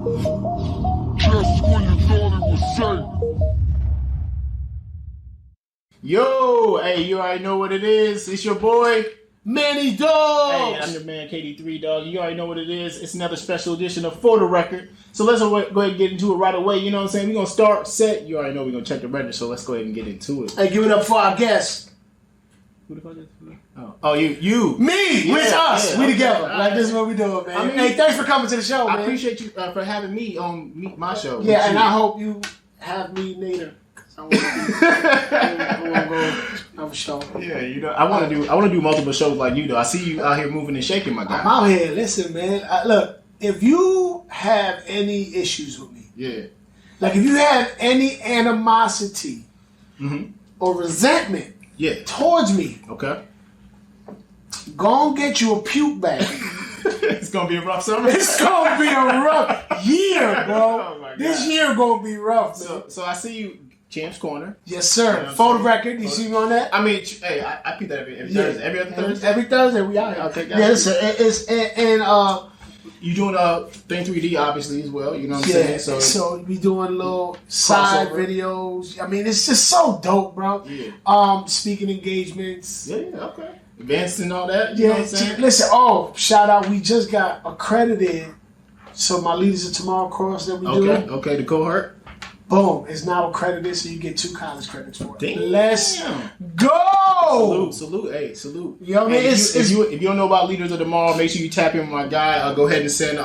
Just when you thought it was safe. Yo, hey, you already know what it is. It's your boy, Manny Dog. Hey, I'm your man, KD3, dog. You already know what it is. It's another special edition of For the Record. So let's go ahead and get into it right away. You know what I'm saying? We're going to start, set. You already know we're going to check the record, so let's go ahead and get into it. Hey, give it up for our guest. Who the fuck is this? Oh, you. Me! Yeah, with us! yeah, we okay. together. All Like, right. this is what we doing, man. I mean, hey, thanks for coming to the show, man. I appreciate you for having me on my show. Yeah, and I hope you have me later. I want to go have a show. Yeah, you know, I want to do multiple shows like you, though. I see you out here moving and shaking, my guy. I'm out here. Listen, man. Look, if you have any issues with me, Yeah. like if you have any animosity or resentment towards me, Okay. go and get you a puke bag. It's gonna be a rough summer. It's gonna be a rough year, bro. Oh my God. This year gonna be rough, man. So I see you, Champ's Corner. Yes, sir. You know For the record, you see me on that? I mean, hey, I peep that every Thursday. Every other Thursday? Every Thursday we out here. Okay, yeah, listen, You doing thing 3D obviously as well, you know what I'm yeah, saying? so we doing little side Crossover. videos. I mean, it's just so dope, bro. Yeah. Speaking engagements. Yeah, okay. Events and all that, you know what I'm saying? Listen, shout out, we just got accredited. So my Leaders of Tomorrow course that we do. Okay, the cohort. Boom, it's now accredited, so you get 2 college credits for it. Damn. Let's go! Salute, hey, salute. You know what I mean? Hey, if you don't know about Leaders of Tomorrow, make sure you tap in with my guy. Go ahead and send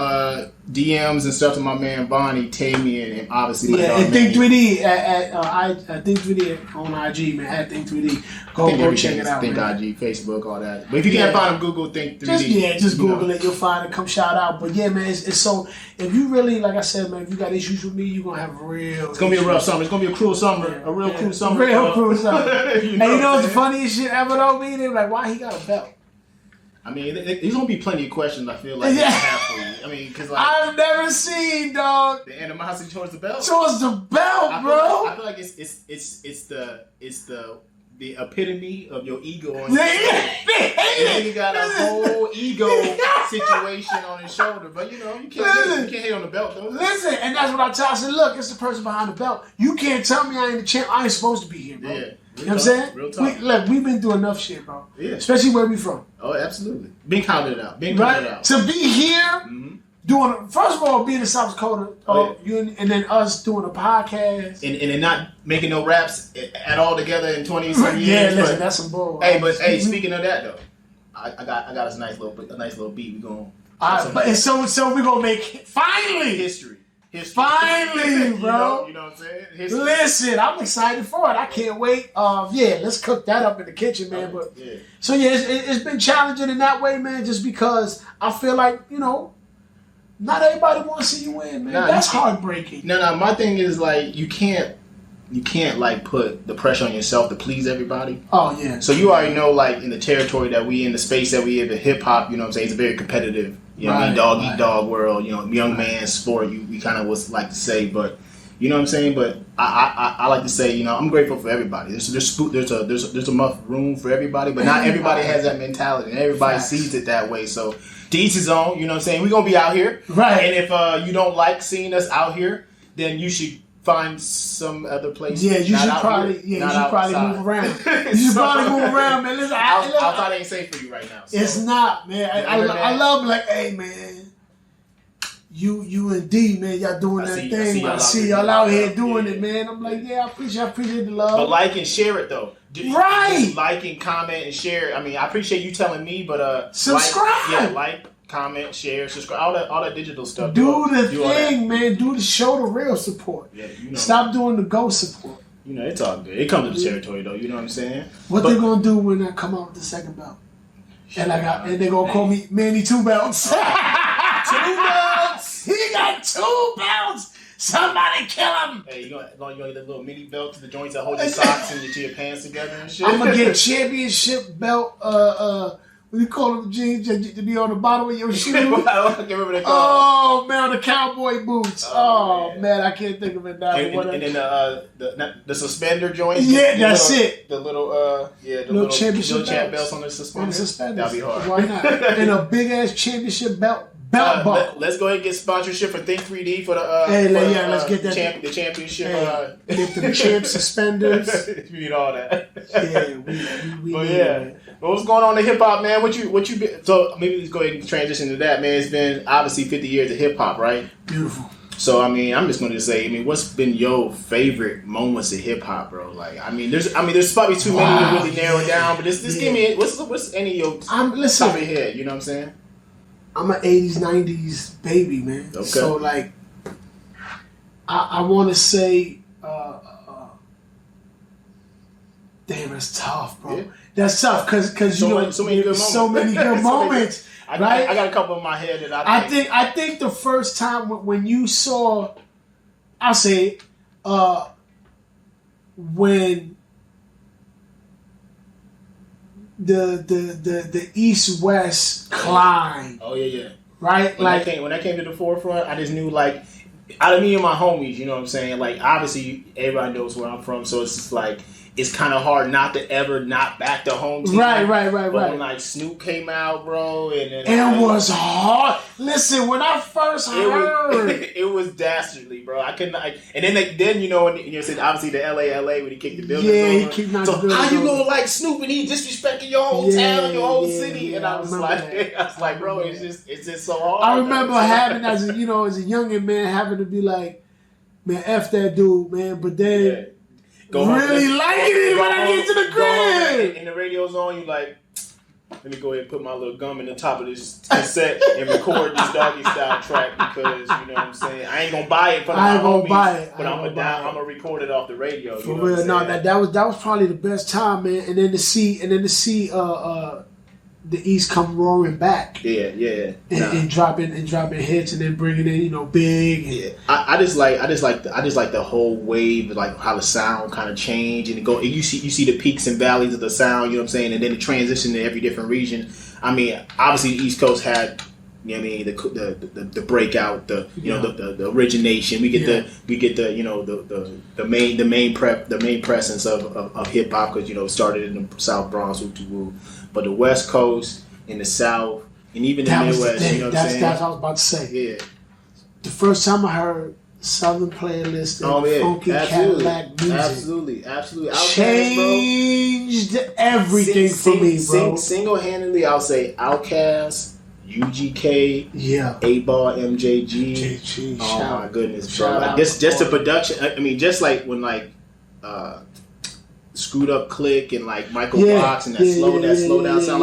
DMs and stuff to my man Bonnie, Tamian, and obviously Yeah, and Think 3D at Think 3D on IG, man. At Think 3D, go check it out. Think man. IG, Facebook, all that. But if you can't find them, Google Think 3D. Just Google it, you'll find it. Come shout out. But yeah, man, it's so. If you really, like I said, man, if you got issues with me, you're gonna have real. It's gonna be a rough summer. It's gonna be a cruel summer. A real cruel summer. A real cruel summer. And you know what's the man? funniest shit ever though? Me, they were like, why he got a belt? I mean, there's gonna be plenty of questions. I feel like Yeah. have for you. I mean, because like I've never seen, dog. the animosity towards the belt. Towards the belt, bro. I feel like it's the epitome of your ego on Yeah, your shoulder. yeah. And he got a whole ego situation on his shoulder, but you know you can't hate on the belt though. Listen, and that's what I tell. I said, look, it's the person behind the belt. You can't tell me I ain't the champ. I ain't supposed to be here, bro. Yeah, You know what I'm saying? Real talk. Look, we've been through enough shit, bro. Yeah. Especially where we from. Oh, absolutely. Being counted out. Right? To be here, doing, first of all, being in South Dakota, and then us doing a podcast. And not making no raps at all together in 20-some years. Yeah, listen, that's some bull. Hey, speaking of that though, I got us a nice little beat. We gonna so we're gonna make finally history. Finally, bro. You know what I'm saying? History. Listen, I'm excited for it. I can't wait. Let's cook that up in the kitchen, man. But so yeah, it's been challenging in that way, man. Just because I feel like not everybody want to see you win, man. That's heartbreaking. No. My thing is like you can't like put the pressure on yourself to please everybody. Oh yeah. So you already know, like in the territory that we in, the space that we in, the hip hop. You know what I'm saying? It's a very competitive. You know what I mean? Dog eat dog world. You know, young man sport. We kind of was like to say, but you know what I'm saying. But I like to say, I'm grateful for everybody. There's enough room for everybody, but not everybody has that mentality, and everybody sees it that way. So to each his own. You know what I'm saying? We're gonna be out here, right? And if you don't like seeing us out here, then you should find some other place. Yeah, you should probably move around. You should probably move around, man. Listen, outside ain't safe for you right now. So. It's not, man. I love like, hey, man, you and D, man, y'all doing that thing. I see y'all out here doing it, man. I'm like, yeah, I appreciate the love. But like and share it though. Right. Just like and comment and share it. I mean, I appreciate you telling me, but subscribe. Like, comment, share, subscribe, all that digital stuff. Do the thing, man. Do the show the real support. Yeah, Stop doing the ghost support. It's all good. It comes to the territory though. You know what I'm saying? What they gonna do when I come out with the second belt? And they gonna call me Manny 2 belts. 2 belts. He got 2 belts. Somebody kill him. Hey, you gonna get a little mini belt to the joints that hold your socks and your pants together and shit. I'm gonna get a championship belt. What do you call them jeans to be on the bottom of your shoe? I can't remember they called. Oh man, the cowboy boots. Oh man, I can't think of it now. And then the suspender joints. Yeah, that's it. The little championship champ belts on the suspender. On the suspenders. That'd be hard. Why not? And a big ass championship belt belt buckle. Let's go ahead and get sponsorship for Think 3D for the let's get that the championship. Get the champ suspenders. We need all that. Yeah, we but need yeah. that. But what's going on in hip hop, man? What you been? So maybe let's go ahead and transition to that, man. It's been obviously 50 years of hip hop, right? Beautiful. So I mean, I'm just going to say, I mean, what's been your favorite moments of hip hop, bro? Like, there's probably too many to really narrow it down, but just give me what's any of your top of your head? You know what I'm saying? I'm an 80s, 90s baby, man. Okay. So like, I want to say, damn, that's tough, bro. Yeah. That's tough because so many good moments. Right? I got a couple in my head that I think the first time when you saw, I'll say, when the East West climb. Oh yeah. Right? When I came to the forefront, I just knew like out of me and my homies, you know what I'm saying? Like obviously everybody knows where I'm from, so it's just like it's kind of hard not to ever not back the home team. Right. But when like Snoop came out, bro, and it was hard. Listen, when I first heard, it was dastardly, bro. I couldn't. And then you know, when you said obviously the LA when he kicked the building. Yeah, he kicked the building. How you gonna like Snoop and he disrespecting your whole town, your whole city? And I was like, bro, it's just so hard. I remember having as a youngin' man having to be like, man, F that dude, man. But then. Really liking it when I get to the crib. And the radio's on, you like, let me go ahead and put my little gum in the top of this cassette and record this doggy style track because, you know what I'm saying? I ain't gonna buy it for my homies, but I'm gonna record it off the radio. For real, no, that was probably the best time, man. And then to see the East come roaring back. Yeah. And dropping hits and then bringing in, Big. Yeah. I just like the whole wave, like how the sound kind of changed and you see the peaks and valleys of the sound, you know what I'm saying? And then the transition to every different region. I mean, obviously the East Coast had, you know what I mean, the breakout, the origination. We get the main presence of hip hop because it started in the South Bronx, but the West Coast and the South and even the Midwest. You know what I'm saying? That's what I was about to say. Yeah. The first time I heard Southern playlist and funky Cadillac music, absolutely, changed everything for me, bro. Single-handedly, I'll say Outkast, UGK, 8-Ball, MJG. Oh my goodness, bro! Like just the production. I mean, just like when Screwed Up Click and like Michael Fox and that slow down sound.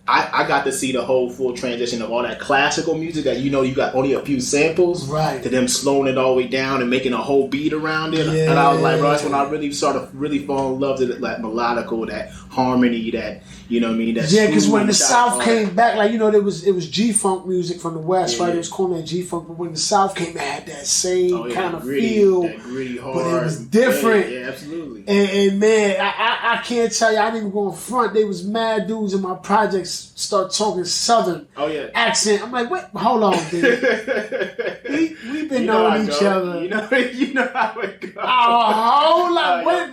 I got to see the whole full transition of all that classical music that you got only a few samples, right? To them slowing it all the way down and making a whole beat around it. Yeah. And I was like, bro, that's when I really started fall in love with that melodical, that harmony, that that because when the South came back, like it was G-Funk music from the West, right? It was calling that G-Funk, but when the South came, it had that same kind of feel, that gritty, hard, but it was different. Yeah, absolutely. And man, I can't tell you, I didn't even go in front. They was mad dudes in my projects start talking Southern accent. I'm like, wait, hold on, dude. We've been knowing each other. You know how it goes.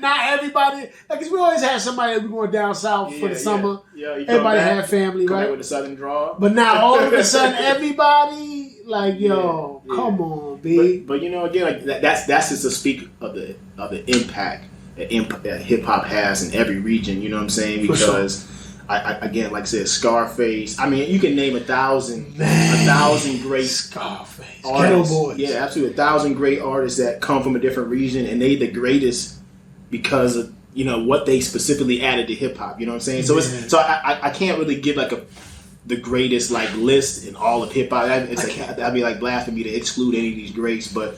Not everybody. Like, cause we always had somebody that was going down south for the summer. Yeah, everybody had family, right? With the Southern draw. But now all of a sudden, everybody like, come on, B. But again, like that's just to speak of the impact that hip hop has in every region. You know what I'm saying? Because I again, like I said, Scarface. I mean, you can name 1,000 great Scarface artists. Ghetto Boys. Yeah, absolutely, 1,000 great artists that come from a different region, and they the greatest because of what they specifically added to hip hop. You know what I'm saying? So I can't really give like the greatest like list in all of hip hop. That'd be like blasphemy to exclude any of these greats, but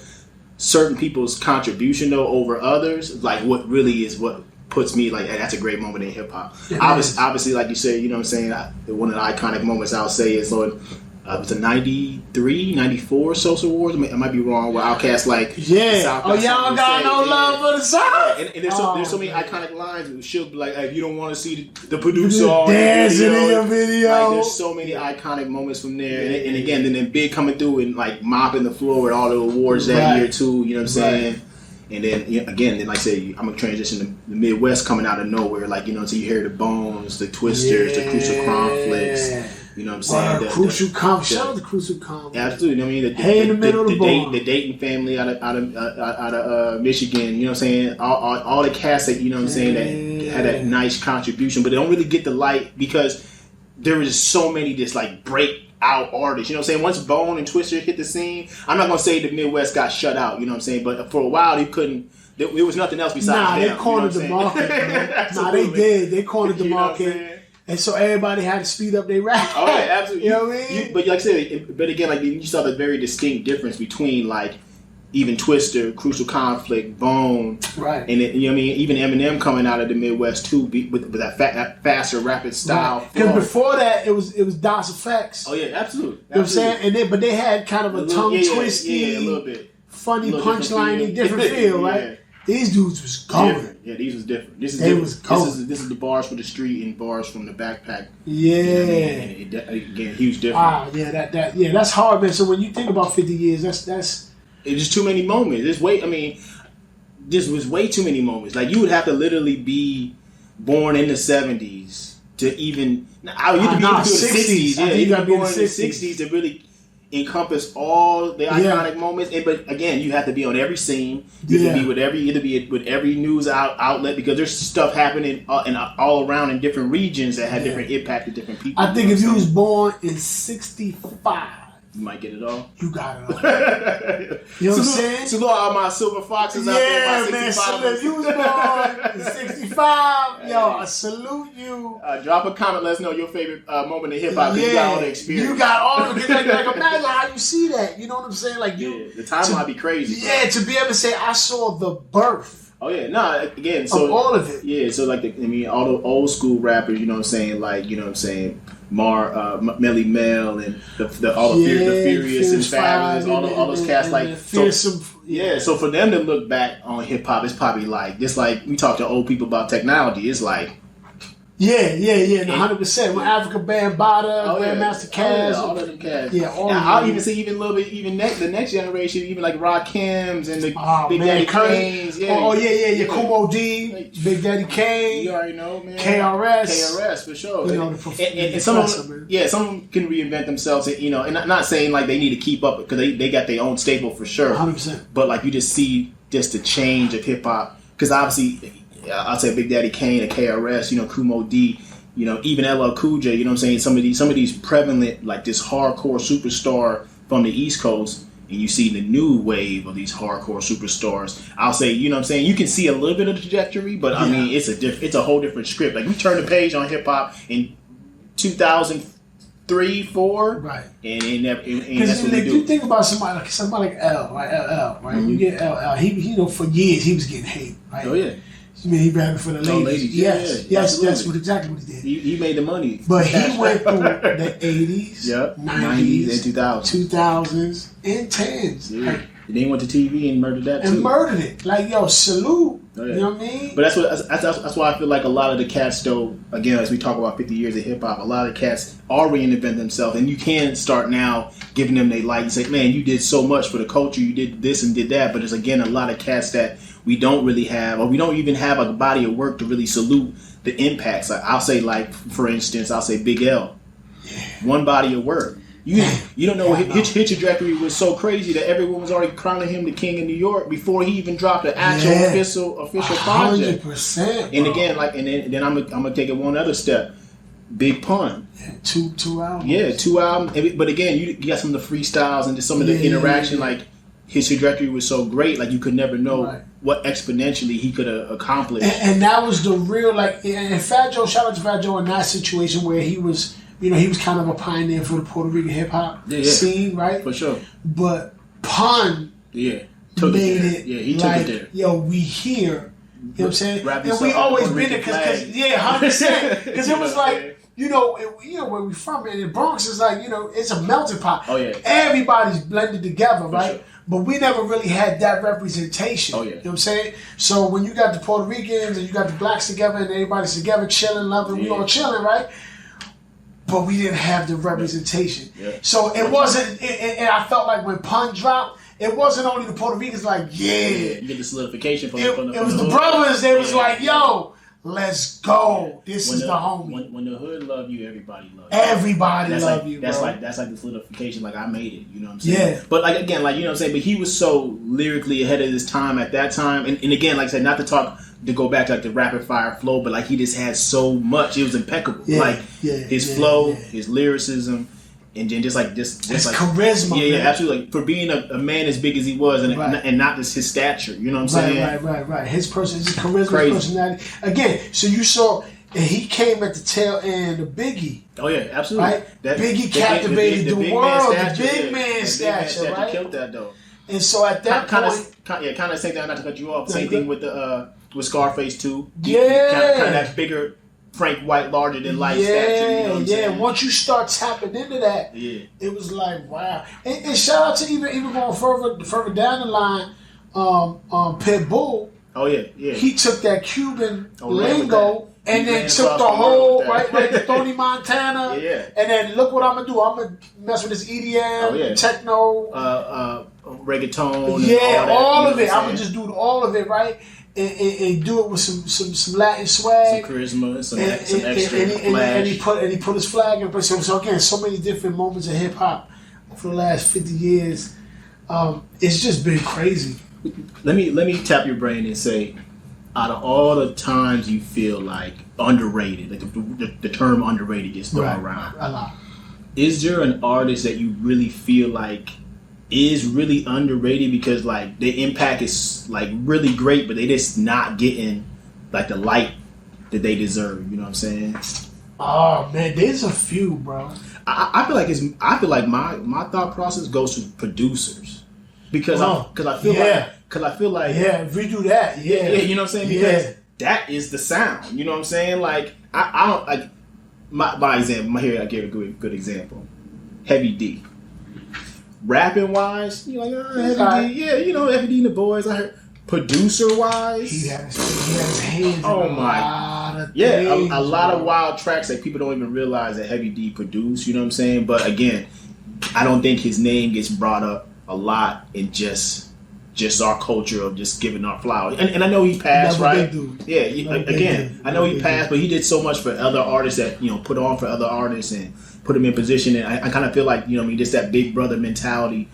certain people's contribution though over others, like what really is what puts me like that's a great moment in hip hop. Obviously, like you said, you know what I'm saying. One of the iconic moments I'll say is on it's a 93, 94 Social Wars. I might be wrong. Where Outkast like y'all got no love for the South. And there's so many iconic lines. It should be like, hey, if you don't want to see the producer dancing in your video. Like, there's so many iconic moments from there. And again, then Big coming through and like mopping the floor with all the awards that year too. You know what I'm saying? And then again, like I say, I'm gonna transition to the Midwest coming out of nowhere. Like so you hear the Bones, the Twisters, the Crucial Conflicts. You know what I'm saying? Crucial Calm. Shout out to Crucial Calm. Absolutely. I mean, in the middle of the ball. The Dayton family out of Michigan. You know what I'm saying? All the cats that you know what I'm saying that had a nice contribution, but they don't really get the light because there was so many just like breakout artists. You know what I'm saying? Once Bone and Twister hit the scene, I'm not gonna say the Midwest got shut out. You know what I'm saying? But for a while, they couldn't. There was nothing else besides them. They cornered the market. They did. They cornered the market. And so everybody had to speed up their rap. Oh yeah, absolutely. You know what I mean? But like I said, but again, like you saw the very distinct difference between like even Twister, Crucial Conflict, Bone, right? And you know what I mean. Even Eminem coming out of the Midwest too, with that faster, rapid style. Because before that, it was DOS Effects. Oh yeah, absolutely. You know what I'm saying? And but they had kind of a tongue twisty, a little bit funny punchline, different feel, right? These dudes was going. Different. Yeah, these was different. This is the bars for the street and bars from the backpack. Yeah. You know what I mean? Again, huge difference. Wow, yeah, that's hard, man. So when you think about 50 years, that's it's just too many moments. This was way too many moments. Like you would have to literally be born in the 70s to even you could be in the 60s. Yeah, you got to be born in the 60s to really encompass all the iconic moments, but again, you have to be on every scene. You have to be with every news outlet because there's stuff happening all around in different regions that had different impact to different people. I think if you was born in '65, you might get it all. You got it all. You know what I'm saying? Salute all my silver foxes out there. Yeah, man. Salute. You was born in '65. Yo, I salute you. Drop a comment. Let us know your favorite moment in hip hop. You got all the experience. You got all of it. Like imagine how you see that. You know what I'm saying? Like the time might be crazy. Yeah, bro. To be able to say I saw the birth. Oh yeah, again, so of all of it. Yeah, so like all the old school rappers, you know what I'm saying, like you know what I'm saying, Melly Mel and the Furious and Fabulous, all those cats like fearsome. So for them to look back on hip hop, it's probably like just like we talk to old people about technology. It's like 100%. When Africa Bambaataa, Grandmaster Caz, all of them cats. Yeah, I'll even see even a little bit the next generation, even like Rakim's and the Big Daddy Kane's. Kumo D, Big Daddy Kane. You already know, man. KRS for sure. You know, and some of them can reinvent themselves. And, you know, and I'm not saying like they need to keep up because they got their own staple for sure. 100%. But like you just see just the change of hip hop because obviously. I'll say Big Daddy Kane and KRS, you know, Kumo D, you know, even LL Cool J, you know what I'm saying? Some of these prevalent, like this hardcore superstar from the East Coast, and you see the new wave of these hardcore superstars. I'll say, you know what I'm saying? You can see a little bit of the trajectory, but I mean, it's a whole different script. Like we turned the page on hip hop in 2003, 4, right? And that's what we do. You think about somebody like L, right? LL, right? Mm-hmm. You get LL. He, you know, for years he was getting hate, right? Oh yeah. I mean, he rapping for the ladies. Yes, that's exactly what he did. He made the money. But he went through the 80s, 90s, and 2000s, and 10s. Yeah. Like, and then he went to TV and murdered that too. And murdered it. Like, yo, salute. Oh, yeah. You know what I mean? But that's why I feel like a lot of the cats, though, again, as we talk about 50 years of hip-hop, a lot of cats are reinventing themselves. And you can start now giving them their light and say, man, you did so much for the culture. You did this and did that. But there's, again, a lot of cats that we don't really have, or we don't even have a body of work to really salute the impacts. Like, I'll say, like, for instance, I'll say Big L. One body of work. You don't know his trajectory was so crazy that everyone was already crowning him the king of New York before he even dropped an actual official project. 100%. And again, like, and then I'm gonna take it one other step. Big Pun. Yeah, two albums. Yeah, 2 albums. But again, you got some of the freestyles and some of the interaction. Like his trajectory was so great, like you could never know what exponentially he could have accomplished. And that was the real and Fat Joe. Shout out to Fat Joe in that situation where he was. You know, he was kind of a pioneer for the Puerto Rican hip hop scene, right? For sure. But Pun made it. Yeah, he took like, it there. Yo, we here. You know what I'm saying? And we always been there because 100%. Because it was like, you know, where we from, and the Bronx is like, you know, it's a melting pot. Oh yeah. Everybody's blended together, right? Sure. But we never really had that representation. Oh yeah. You know what I'm saying? So when you got the Puerto Ricans and you got the blacks together and everybody's together chilling, loving, we all chilling, right? But we didn't have the representation. Yeah. So it wasn't, and I felt like when Pun dropped, it wasn't only the Puerto Ricans like, You get the solidification from it was the brothers. They was like, yo, let's go. This is the homie. When the hood love you, everybody love you. Everybody love you, that's bro. that's like the solidification. Like, I made it. You know what I'm saying? Yeah. But like, again, like, you know what I'm saying? But he was so lyrically ahead of his time at that time. And again, like I said, not to go back to like the rapid fire flow, but like he just had so much. It was impeccable. His flow, his lyricism. And then just his like charisma. Yeah, absolutely. Like, for being a man as big as he was, and not just his stature. You know what I'm saying? Right. His charisma, his personality. Again, so you saw, and he came at the tail end of Biggie. Oh yeah, absolutely. Right? Biggie captivated the world. The big man stature, right? Killed that though. And so at that point, kind of same thing. Not to cut you off. Same thing with Scarface too. Yeah, kind of that bigger. Frank White, larger than life stature. You know what I'm saying? Once you start tapping into that, it was like, wow. And shout out to even going further down the line, Pitbull. Oh yeah. He took that Cuban lingo and then took the whole the Tony Montana. And then look what I'm gonna do. I'm gonna mess with this EDM, techno, reggaeton. Yeah, all of it. I'm gonna just do all of it, right? And do it with some Latin swag, some charisma, some extra flash. And he put his flag in place. So again, so many different moments of hip hop for the last 50 years. It's just been crazy. Let me tap your brain and say, out of all the times you feel like underrated, like the term underrated gets thrown around, a lot. Is there an artist that you really feel like is really underrated because like their impact is like really great, but they just not getting like the light that they deserve? You know what I'm saying? Oh man, there's a few, bro. I feel like my thought process goes to producers because I feel like if we do that, you know what I'm saying, because that is the sound. You know what I'm saying? Like I don't like my example. Here I give a good example. Heavy D. Rapping wise, you're like, Heavy D, Heavy D and the boys. I heard producer wise, he had his hands. Oh in my, lot of a lot of wild tracks that people don't even realize that Heavy D produced. You know what I'm saying? But again, I don't think his name gets brought up a lot in just our culture of just giving our flowers. And I know he passed, right? Yeah. Again, I know he passed, but he did so much for other artists that put on for other artists and put them in position. And I kind of feel like just that big brother mentality.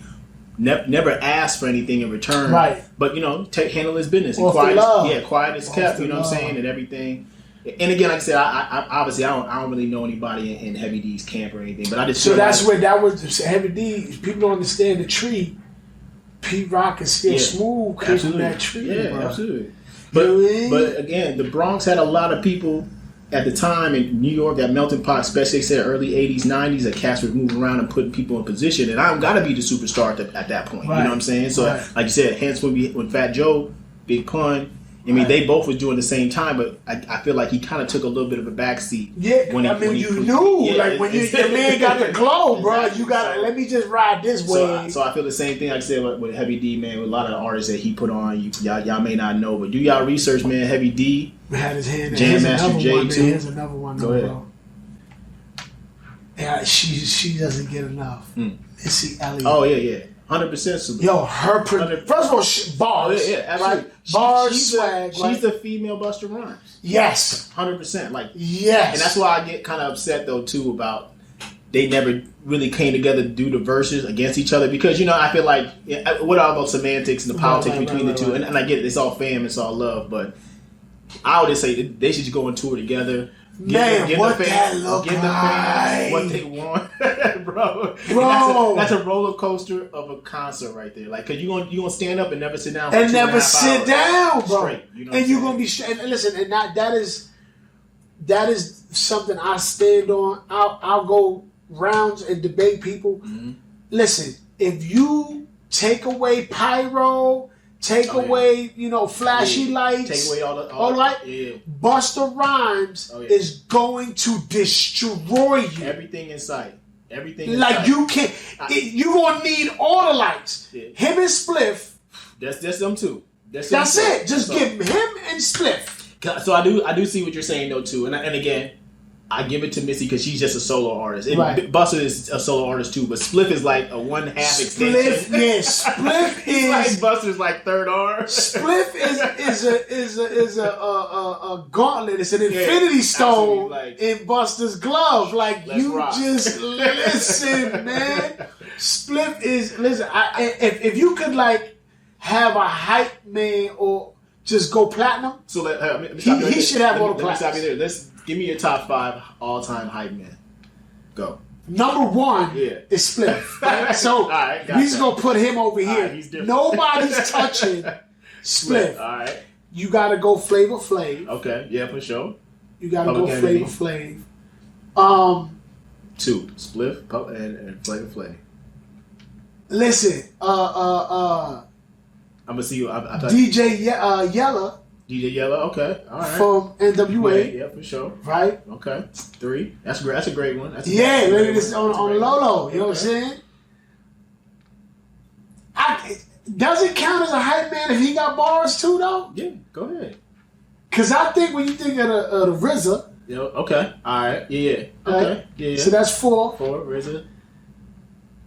Never asked for anything in return, right? But handle his business. And quiet is kept. You know what I'm saying, and everything. And again, like I said, I obviously I don't really know anybody in Heavy D's camp or anything. But I just that's where that was Heavy D. People don't understand the tree. Pete Rock and Still Smooth came from that tree. Yeah, bro. Absolutely. But again, the Bronx had a lot of people at the time in New York, that melting pot, especially they said early 80s, 90s, that cats were moving around and putting people in position. And I don't got to be the superstar at that point. Right. You know what I'm saying? So, like you said, hence when Fat Joe, Big Pun, they both was doing the same time, but I feel like he kind of took a little bit of a backseat. Yeah, when you knew, when your man got the glow, bro, you got to, let me just ride this way. So I feel the same thing, like I said, with Heavy D, man, with a lot of the artists that he put on, y'all may not know, but do y'all research, man. Heavy D, had his hand. Jam Master J, too. Here's another one, Go ahead. bro. Yeah, she doesn't get enough. Missy Elliott. Oh, yeah. 100%. Yo, her first of all, bars. Yeah, absolutely. Bars, swag. She's the female Busta Rhymes. Yes. 100%. Yes. And that's why I get kind of upset, though, too, about they never really came together to do the verses against each other. Because, I feel like, what are all those semantics and the politics between the two? And I get it. It's all fam, it's all love. But I would just say they should just go on tour together. Give what the fans what they want, bro. That's a roller coaster of a concert right there. Like, cause you gonna stand up and never sit down, and never sit down, bro. Straight, and you're gonna be straight. And listen, and that is something I stand on. I'll go rounds and debate people. Mm-hmm. Listen, if you take away pyro. Take away, flashy lights. Take away all the light. Yeah. Busta Rhymes is going to destroy you. Everything in sight. Like you can't. You gonna need all the lights. Yeah. Him and Spliff. That's them too. That's it. Just give him and Spliff. So I do see what you're saying though too. And again, I give it to Missy because she's just a solo artist. And Right. Buster is a solo artist too, but Spliff is like a 1/2 extension. Spliff is like Buster's like third arm. Spliff is a gauntlet. It's an infinity stone like, in Buster's glove. Like you rock. just listen, man. Spliff is if you could like have a hype man or just go platinum. So let me he should have all the platinum. Stop you platinums. there. Let's give me your top 5 all-time hype men. Go. Number 1 Yeah. is Spliff. Right? So right, we just gonna put him over here. Right, he's different. Nobody's touching Spliff. All right. You gotta go Flavor Flav. Okay. Yeah, for sure. You gotta Public go Enemy. Flavor Flav. 2. Spliff and Flavor Flav. Listen, I'm gonna see you. I thought DJ Yella DJ Yellow. Okay. All right. from NWA, Yeah, for sure. right? Okay. 3. That's great. That's a great one. That's a Yeah, great look one. at this on That's a the great one. Lolo. You know what I'm Okay. saying? Does it count as a hype man if he got bars too, though? Yeah. Go ahead. Because I think when you think of the RZA, Yeah. Okay. All right. Yeah. right? Okay. Yeah. So that's 4. 4. RZA.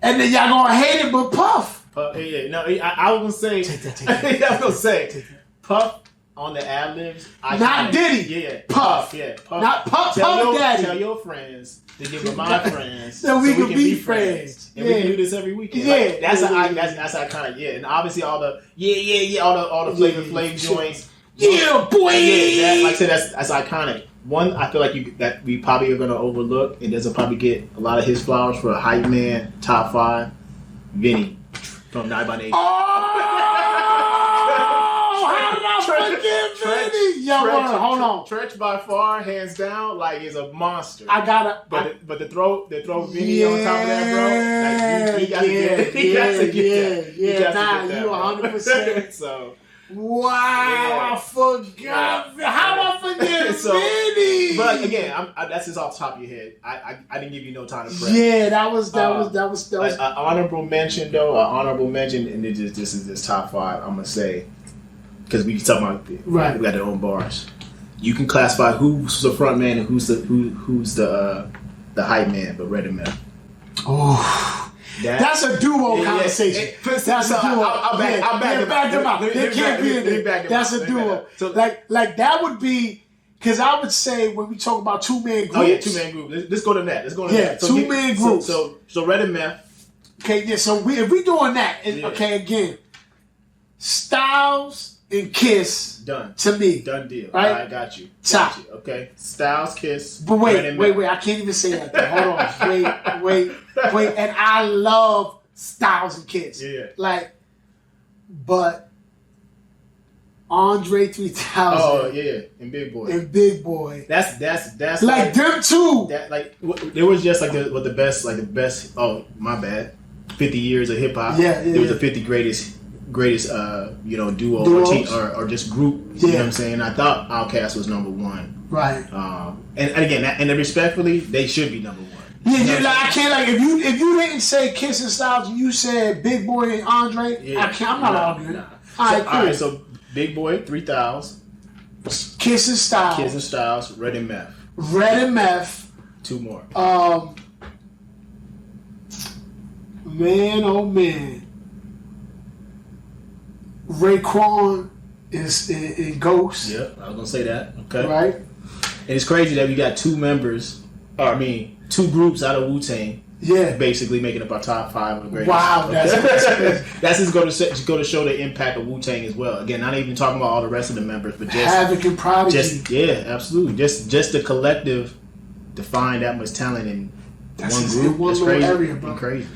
And then y'all gonna hate it, but Puff. Yeah. No. I was gonna say. Take that. I was gonna say. Puff on the ad libs. Not Diddy. Yeah. Puff. Yeah. Puff. Not Puff Tell Daddy. Tell your friends to give them my friends So we can be friends. And Yeah. we can do this every weekend. Yeah. Like, that's Yeah. that's iconic. Yeah. And obviously all the all the Flavor Flav joints. Yeah, boy. Yeah, like I said, that's iconic. One, I feel like that we probably are gonna overlook and doesn't probably get a lot of his flowers for a hype man top 5. Vinny from 9 by 8. How did I forget Vinny? Yo, hold on. Trench by far, hands down, like is a monster. I gotta. But the throw Vinny on top of that, bro. Like you gotta get it. You gotta get that. Nah, You you 100%. So. Wow, Yeah. I forgot. How I forget So, Vinny? But again, that's just off the top of your head. I didn't give you no time to prep. Yeah, that was. An honorable mention, though. An honorable mention, and this is top 5. I'm gonna say because we talking about Right. We got their own bars. You can classify who's the front man and who's the hype man, but Red and Meth. Oh. That's a duo conversation. That's a duo. I'll back them up. They can't be in there. That's a duo. So, like that would be, because I would say when we talk about 2-man groups. oh yeah, 2-man group. Let's go to that. Yeah, 2-man groups. So Red and Meth. Okay, yeah. So if we doing that, okay, again, Styles and Kiss. Done. To me. Done deal. Right? I got you. Top. Okay. Styles, Kiss. But wait. I can't even say that. Hold on. Wait. And I love Styles and Kiss. Yeah. Like, but Andre 3000. Oh yeah, and Big Boy. And Big Boy. That's like them two. That there was just like the best. Oh my bad. 50 years of hip hop. Yeah. There was the 50 greatest duo or just group. You know what I'm saying? I thought Outkast was number 1. Right. And again, and respectfully, they should be number 1. Yeah, like I can't like if you didn't say Kiss and Styles, you said Big Boy and Andre. Yeah. I can't. I'm not arguing. Nah. All right, cool. So Big Boy 3000, Kiss and Styles. Red and Meth. Red and Meth. 2 more. Man, oh man. Raekwon is in Ghost. Yeah, I was gonna say that. Okay. Right. And it's crazy that we got 2 members. Or I mean, 2 groups out of Wu-Tang. Yeah. Basically making up our top 5 of the greatest. Wow, that's just go to show the impact of Wu-Tang as well. Again, not even talking about all the rest of the members, but just Havoc and Prodigy. Absolutely. Just the collective to find that much talent in one group. One That's little crazy. area, bro. Crazy.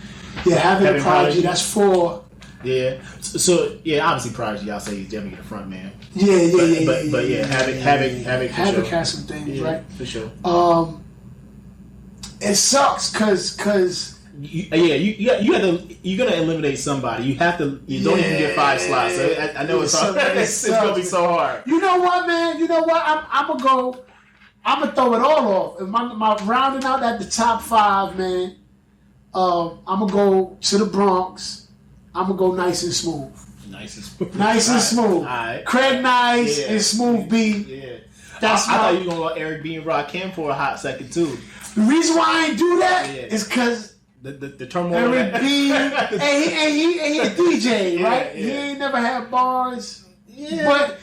Yeah, Havoc and Prodigy. That's 4. Yeah. So obviously Prodigy, I'll say he's definitely the front man. Yeah. But Havoc. Havoc has some things, right? For sure. It sucks because you're gonna eliminate somebody. You don't even get 5 slots. So I know it's hard. It's gonna be so hard. You know what, man? You know what? I'm gonna throw it all off. If my rounding out at the top 5, man. I'm gonna go to the Bronx. I'm gonna go Nice and Smooth. Nice and smooth. Nice and smooth. All right. Craig Nice and Smooth B. Yeah. I thought you were gonna let Eric B and Rakim for a hot second too. The reason why I ain't do that is because the turmoil. Eric B and he a DJ, right? He ain't never had bars. Yeah.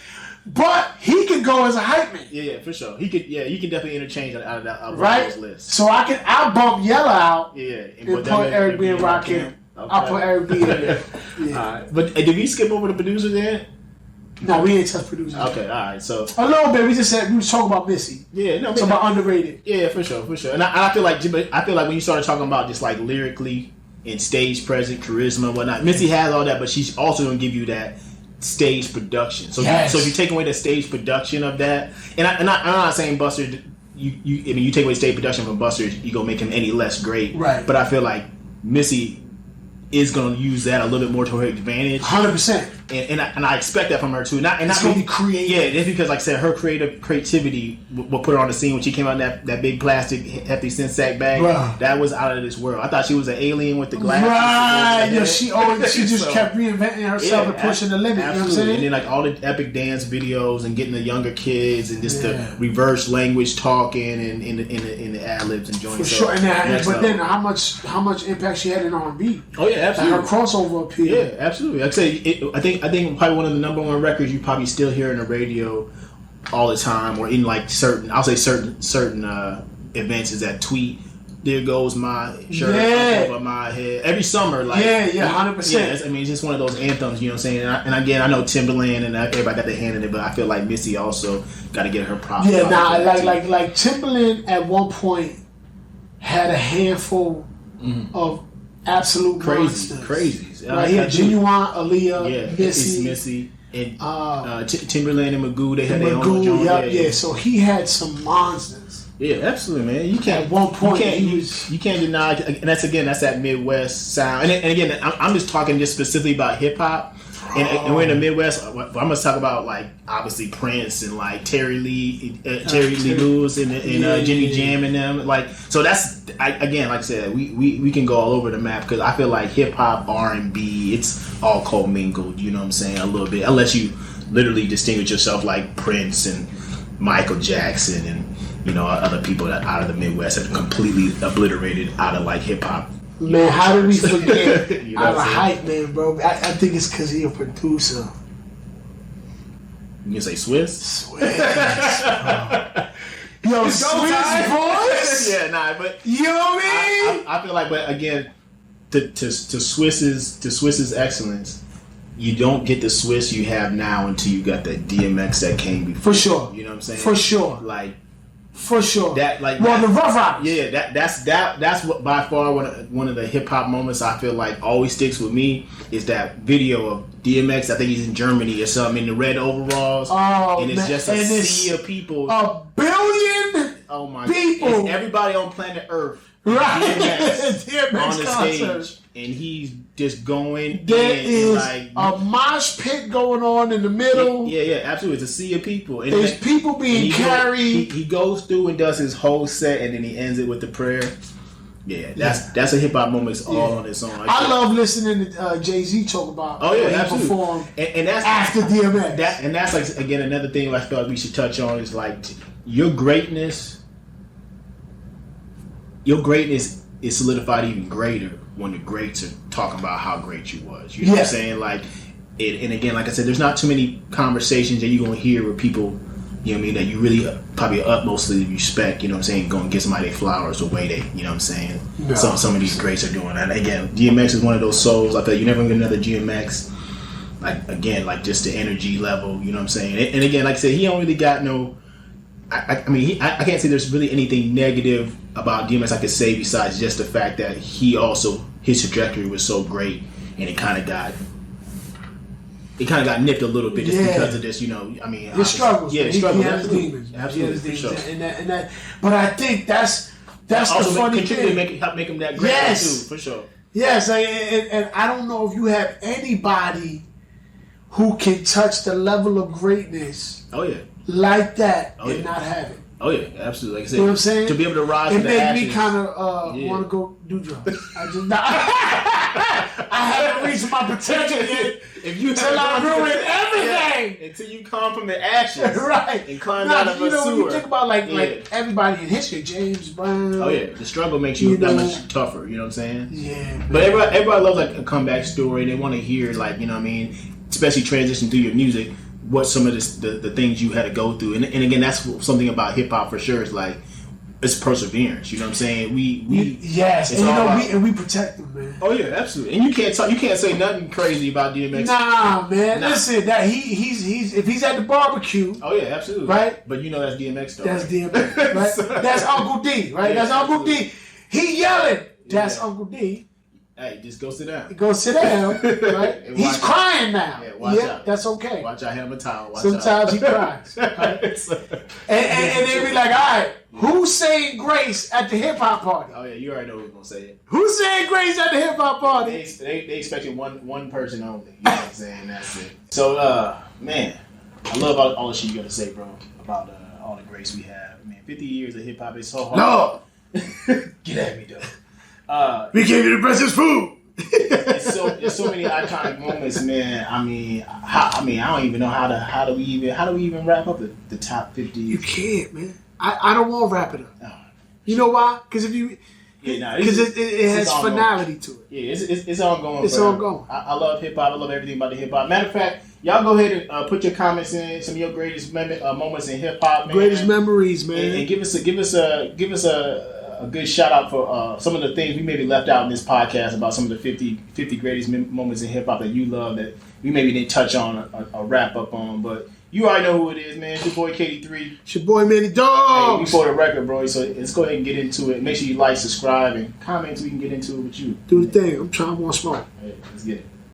But he can go as a hype man. Yeah, for sure. He could. Yeah, you can definitely interchange out of those lists. So I'll bump Yella out. Yeah, and put Eric B and Rakim. Okay. I'll put Eric B in there. Yeah. All right. But did we skip over the producers then? No, we ain't touch producers. Okay, all right. So a little bit. We just said we was talking about Missy. Yeah, no, talking about underrated. Yeah, for sure. And I feel like when you started talking about just like lyrically and stage presence, charisma, and whatnot, Missy has all that, but she's also gonna give you that stage production. So so if you take away the stage production of that, and I'm not saying Buster. You take away stage production from Buster, you gonna make him any less great. Right. But I feel like Missy is going to use that a little bit more to her advantage. 100%. And I expect that from her too. Not going to be creative. Yeah, just because, like I said, her creativity will put her on the scene when she came out in that big plastic hefty Sensac bag. Bruh. That was out of this world. I thought she was an alien with the glasses. Right. Yeah, she just kept reinventing herself and pushing the limit. Absolutely. You know what I'm saying? And then like all the epic dance videos and getting the younger kids and just the reverse language talking and in the ad libs and joining. For sure. But then how much impact she had in R&B? Oh yeah, absolutely. Her crossover appeal. Yeah, absolutely. Like I say, I think probably one of the number one records you probably still hear on the radio all the time, or in like certain events is that tweet. There goes my shirt over my head every summer. Like 100%. Yeah, I mean, it's just one of those anthems. You know what I'm saying? And again, I know Timberland and everybody got their hand in it, but I feel like Missy also got to get her props. Yeah, like Timberland at one point had a handful of absolute monsters. Crazies. Right here, Genuine, Aaliyah, Missy, and Timberland and Magoo. They had their own joint. Yeah. So he had some monsters. Yeah, absolutely, man. You can't. At one point, you can't deny, and that's that Midwest sound. And again, I'm just talking just specifically about hip hop. And we're in the Midwest. I'm gonna talk about like obviously Prince and like Terry Lee Lewis and Jimmy Jam and them. Like, so that's again, like I said, we can go all over the map because I feel like hip hop, R&B, it's all commingled. You know what I'm saying? A little bit, unless you literally distinguish yourself like Prince and Michael Jackson and other people that out of the Midwest that are completely obliterated out of like hip hop. Man, how did we forget out of hype, man, bro? I think it's because he's a producer. You can say Swiss? Swiss, bro. Yo, Swiss voice? Yeah, but you know what I mean? I feel like, but again, to Swiss's excellence, you don't get the Swiss you have now until you got that DMX that came before. For sure. You know what I'm saying? For sure. For sure. That like the Rough Riders. Yeah, that's what by far one of the hip hop moments I feel like always sticks with me is that video of DMX. I think he's in Germany or something in the red overalls. Oh, and it's just a sea of people. A billion people. It's everybody on planet Earth. Right. DMX on the stage. And he's just going. There is a mosh pit going on in the middle. Yeah, absolutely. It's a sea of people. And there's people being carried. He goes through and does his whole set, and then he ends it with the prayer. Yeah, that's a hip hop moment all on its own. I love listening to Jay-Z talk about. Oh yeah, he performed and that's after DMX. That's like again another thing I feel like we should touch on is like your greatness. Your greatness is solidified even greater when the greats are talking about how great you was. You know what I'm saying? Like, and again, like I said, there's not too many conversations that you're going to hear with people, you know what I mean, that you really probably utmostly respect, you know what I'm saying, going to give somebody their flowers the way they, you know what I'm saying, some of these greats are doing. And again, DMX is one of those souls. I feel like you never get another DMX. Like, again, like just the energy level, you know what I'm saying? And again, like I said, he don't really got no... I can't say there's really anything negative about DMX I could say besides just the fact that his trajectory was so great and it kind of got nipped a little bit just because of this, his struggles. Yeah, he had his demons. Absolutely, for sure. And that, but I think that's the funny thing. Help make him that great too, for sure. Yes, and I don't know if you have anybody who can touch the level of greatness. Oh yeah. Like that and not have it. Oh yeah, absolutely. Like I said, you know what I'm saying? To be able to rise it from the ashes. It made me kind of want to go do drugs. I just I haven't reached my potential yet. If you till I ruin everything. Yeah, until you come from the ashes, right? And climb out of a sewer. When you think about like everybody in history, James Brown. Oh yeah, the struggle makes you that much tougher. You know what I'm saying? Yeah. Man. But everybody loves like a comeback story. They want to hear like you know what I mean, especially transition through your music. What some of the things you had to go through, and again, that's something about hip hop for sure. Is like. It's perseverance, you know what I'm saying? We yes, and we protect them, man. Oh yeah, absolutely. And you can't say nothing crazy about DMX. Nah, man. Nah. Listen, that he's if he's at the barbecue. Oh yeah, absolutely. Right, but you know that's DMX though. That's DMX, right? So, that's Uncle D, right? Yeah, that's Uncle D. He yelling. That's Uncle D. Hey, just go sit down. Go sit down, right? He's crying now. Yeah, watch out. That's okay. Watch out, have a towel. Sometimes he cries. Right? and they be like, all right, who's saying grace at the hip hop party? Oh yeah, you already know who's gonna say it. Who's saying grace at the hip hop party? They expected one person only. You know what I'm saying? That's it. So man, I love all the shit you gotta say, bro, about all the grace we have. Man, 50 years of hip hop is so hard. No, get at me though. We gave you the bestest food. It's so many iconic moments, man. I mean, I don't even know how do we even wrap up the top 50. You can't, man. I don't want to wrap it up. Oh, you know why? Because it has finality to it. Yeah, it's ongoing. It's ongoing. I love hip hop. I love everything about the hip hop. Matter of fact, y'all go ahead and put your comments in, some of your greatest moments in hip hop, man. Greatest memories, man. And give us a good shout out for some of the things we maybe left out in this podcast about some of the 50 greatest moments in hip hop that you love that we maybe didn't touch on or wrap up on, but you already know who it is, man. It's your boy KD3. It's your boy Manny Dog. Hey, before the record, bro. So let's go ahead and get into it. Make sure you like, subscribe, and comment so we can get into it with you. Do the thing. I'm trying to want smoke. Hey, let's get it.